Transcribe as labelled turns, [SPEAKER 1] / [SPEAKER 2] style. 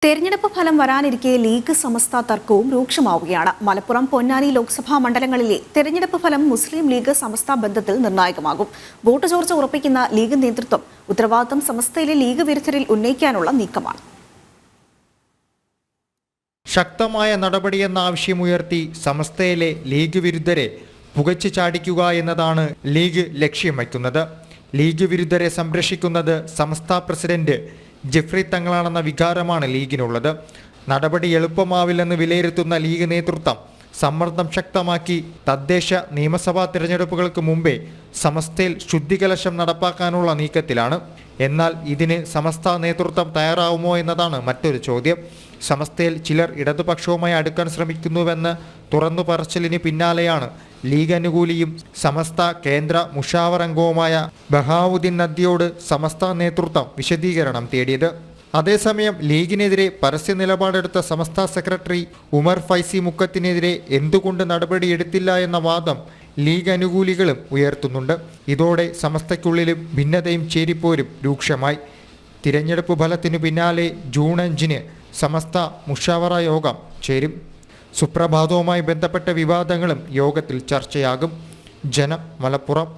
[SPEAKER 1] തെരഞ്ഞെടുപ്പ് ഫലം വരാനിരിക്കെ ലീഗ് സമസ്ത തർക്കവും രൂക്ഷമാവുകയാണ്. മലപ്പുറം, പൊന്നാനി ലോക്സഭാ മണ്ഡലങ്ങളിലെ തെരഞ്ഞെടുപ്പ് ഫലം മുസ്ലിം ലീഗ് സമസ്ത ബന്ധത്തിൽ നിർണായകമാകും. വോട്ട് ചോർച്ച ഉറപ്പിക്കുന്ന ലീഗ് നേതൃത്വം ഉത്തരവാദിത്തം സമസ്തയിലെ ലീഗ് വിരുദ്ധരിൽ ഉന്നയിക്കാനുള്ള നീക്കമാണ്.
[SPEAKER 2] ശക്തമായ നടപടിയെന്ന ആവശ്യമുയർത്തി സമസ്തയിലെ ലീഗ് വിരുദ്ധരെ പുകച്ചു ചാടിക്കുക എന്നതാണ് ലീഗ് ലക്ഷ്യം വയ്ക്കുന്നത്. ലീഗ് വിരുദ്ധരെ സംരക്ഷിക്കുന്നത് സമസ്ത പ്രസിഡന്റ് ജെഫ്രി തങ്ങളാണെന്ന വികാരമാണ് ലീഗിനുള്ളത്. നടപടി എളുപ്പമാവില്ലെന്ന് വിലയിരുത്തുന്ന ലീഗ് നേതൃത്വം സമ്മർദ്ദം ശക്തമാക്കി തദ്ദേശ നിയമസഭാ തിരഞ്ഞെടുപ്പുകൾക്ക് മുമ്പേ സമസ്തയിൽ ശുദ്ധികലശം നടപ്പാക്കാനുള്ള നീക്കത്തിലാണ്. എന്നാൽ ഇതിന് സമസ്ത നേതൃത്വം തയ്യാറാവുമോ എന്നതാണ് മറ്റൊരു ചോദ്യം. സമസ്തയിൽ ചിലർ ഇടതുപക്ഷവുമായി അടുക്കാൻ ശ്രമിക്കുന്നുവെന്ന് തുറന്നു പറച്ചിലിന് പിന്നാലെയാണ് ലീഗ് അനുകൂലിയും സമസ്ത കേന്ദ്ര മുഷാവർ അംഗവുമായ ബഹാവുദ്ദീൻ നദ്വിയോട് സമസ്ത നേതൃത്വം വിശദീകരണം തേടിയത്. അതേസമയം ലീഗിനെതിരെ പരസ്യ നിലപാടെടുത്ത സമസ്ത സെക്രട്ടറി ഉമർ ഫൈസി മുക്കത്തിനെതിരെ എന്തുകൊണ്ട് നടപടിയെടുത്തില്ല എന്ന വാദം ലീഗ് അനുകൂലികളും ഉയർത്തുന്നുണ്ട്. ഇതോടെ സമസ്തയ്ക്കുള്ളിലും ഭിന്നതയും ചേരിപ്പോരും രൂക്ഷമായി. തിരഞ്ഞെടുപ്പ് ഫലത്തിനു പിന്നാലെ ജൂൺ 5 സമസ്ത മുഷാവറ യോഗം ചേരും. സുപ്രഭാതവുമായി ബന്ധപ്പെട്ട വിവാദങ്ങളും യോഗത്തിൽ ചർച്ചയാകും. ജനം, മലപ്പുറം.